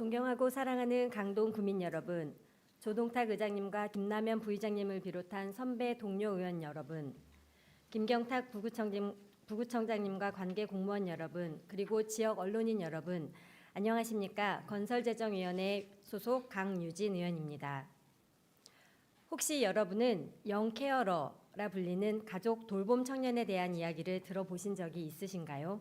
존경하고 사랑하는 강동 구민 여러분, 조동탁 의장님과 김남현 부의장님을 비롯한 선배 동료 의원 여러분, 김경탁 부구청장님과 관계 공무원 여러분, 그리고 지역 언론인 여러분, 안녕하십니까? 건설재정위원회 소속 강유진 의원입니다. 혹시 여러분은 영케어러라 불리는 가족 돌봄 청년에 대한 이야기를 들어보신 적이 있으신가요?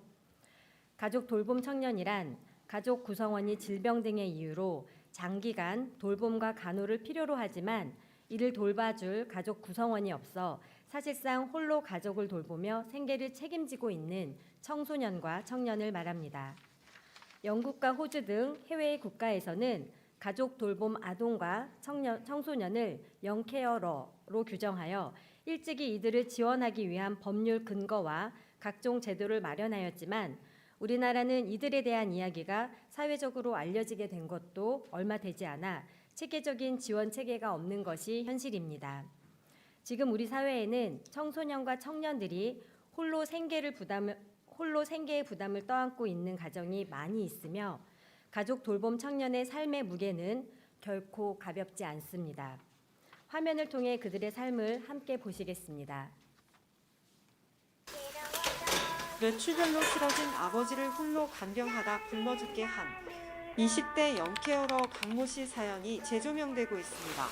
가족 돌봄 청년이란 가족 구성원이 질병 등의 이유로 장기간 돌봄과 간호를 필요로 하지만 이를 돌봐줄 가족 구성원이 없어 사실상 홀로 가족을 돌보며 생계를 책임지고 있는 청소년과 청년을 말합니다. 영국과 호주 등 해외의 국가에서는 가족 돌봄 아동과 청소년을 영케어러로 규정하여 일찍이 이들을 지원하기 위한 법률 근거와 각종 제도를 마련하였지만 우리나라는 이들에 대한 이야기가 사회적으로 알려지게 된 것도 얼마 되지 않아 체계적인 지원 체계가 없는 것이 현실입니다. 지금 우리 사회에는 청소년과 청년들이 홀로 생계의 부담을 떠안고 있는 가정이 많이 있으며 가족 돌봄 청년의 삶의 무게는 결코 가볍지 않습니다. 화면을 통해 그들의 삶을 함께 보시겠습니다. 외출별로 쓰러진 아버지를 홀로 간병하다 굶어 죽게 한 20대 영케어러 강모 씨 사연이 재조명되고 있습니다.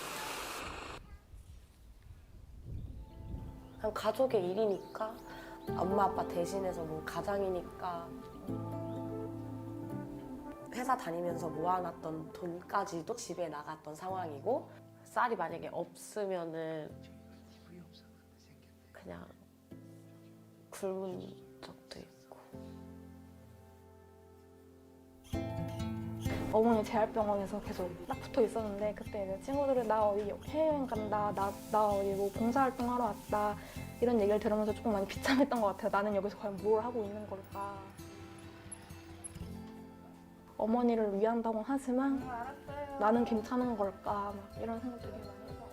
그냥 가족의 일이니까 엄마 아빠 대신해서 뭐 가장이니까 회사 다니면서 모아놨던 돈까지도 집에 나갔던 상황이고 쌀이 만약에 없으면은 그냥 굶은 적도 있고. 어머니 재활병원에서 계속 딱 붙어 있었는데 그때 이제 친구들은 나 어디 해외여행 간다, 나 어디 뭐 봉사활동 하러 왔다 이런 얘기를 들으면서 조금 많이 비참했던 것 같아요. 나는 여기서 과연 뭘 하고 있는 걸까. 어머니를 위한다고 하지만 나는 괜찮은 걸까 막 이런 생각 되게 많이 해서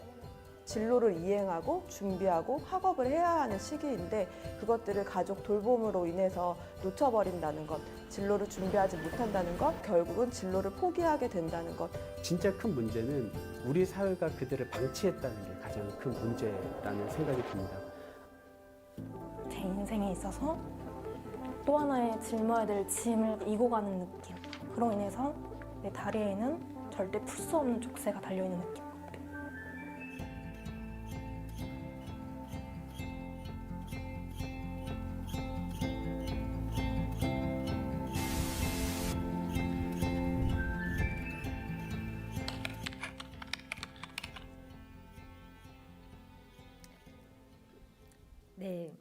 진로를 이행하고 준비하고 학업을 해야 하는 시기인데 그것들을 가족 돌봄으로 인해서 놓쳐버린다는 것, 진로를 준비하지 못한다는 것, 결국은 진로를 포기하게 된다는 것. 진짜 큰 문제는 우리 사회가 그들을 방치했다는 게 가장 큰 문제라는 생각이 듭니다. 제 인생에 있어서 또 하나의 짊어야 될 짐을 이고 가는 느낌. 그로 인해서 내 다리에는 절대 풀 수 없는 족쇄가 달려있는 느낌. 네,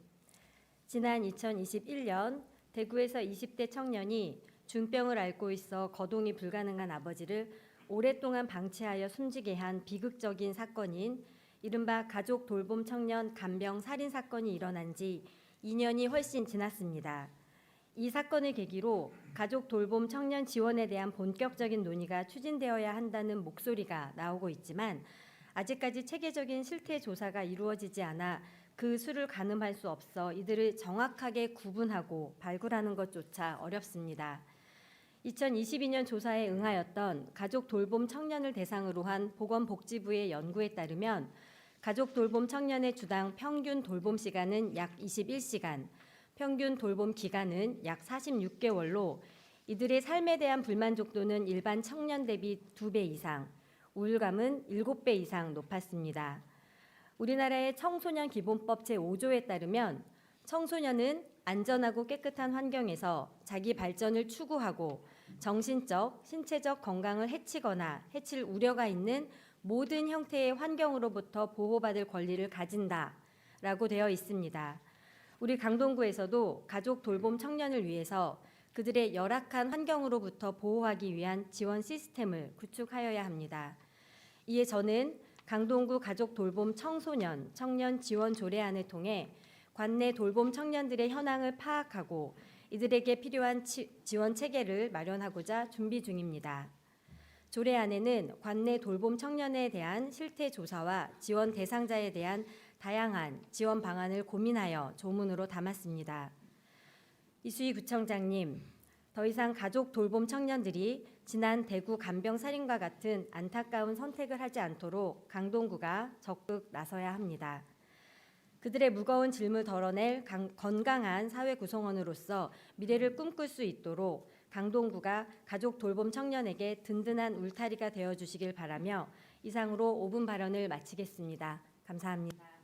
지난 2021년 대구에서 20대 청년이 중병을 앓고 있어 거동이 불가능한 아버지를 오랫동안 방치하여 숨지게 한 비극적인 사건인 이른바 가족 돌봄 청년 간병 살인 사건이 일어난 지 2년이 훨씬 지났습니다. 이 사건을 계기로 가족 돌봄 청년 지원에 대한 본격적인 논의가 추진되어야 한다는 목소리가 나오고 있지만 아직까지 체계적인 실태 조사가 이루어지지 않아 그 수를 가늠할 수 없어 이들을 정확하게 구분하고 발굴하는 것조차 어렵습니다. 2022년 조사에 응하였던 가족 돌봄 청년을 대상으로 한 보건복지부의 연구에 따르면 가족 돌봄 청년의 주당 평균 돌봄 시간은 약 21시간, 평균 돌봄 기간은 약 46개월로 이들의 삶에 대한 불만족도는 일반 청년 대비 2배 이상, 우울감은 7배 이상 높았습니다. 우리나라의 청소년 기본법 제5조에 따르면 청소년은 안전하고 깨끗한 환경에서 자기 발전을 추구하고 정신적, 신체적 건강을 해치거나 해칠 우려가 있는 모든 형태의 환경으로부터 보호받을 권리를 가진다라고 되어 있습니다. 우리 강동구에서도 가족 돌봄 청년을 위해서 그들의 열악한 환경으로부터 보호하기 위한 지원 시스템을 구축하여야 합니다. 이에 저는 강동구 가족 돌봄 청소년, 청년 지원 조례안을 통해 관내 돌봄 청년들의 현황을 파악하고 이들에게 필요한 지원 체계를 마련하고자 준비 중입니다. 조례안에는 관내 돌봄 청년에 대한 실태 조사와 지원 대상자에 대한 다양한 지원 방안을 고민하여 조문으로 담았습니다. 이수희 구청장님, 더 이상 가족 돌봄 청년들이 지난 대구 간병 살인과 같은 안타까운 선택을 하지 않도록 강동구가 적극 나서야 합니다. 그들의 무거운 짐을 덜어낼 건강한 사회 구성원으로서 미래를 꿈꿀 수 있도록 강동구가 가족 돌봄 청년에게 든든한 울타리가 되어주시길 바라며 이상으로 5분 발언을 마치겠습니다. 감사합니다.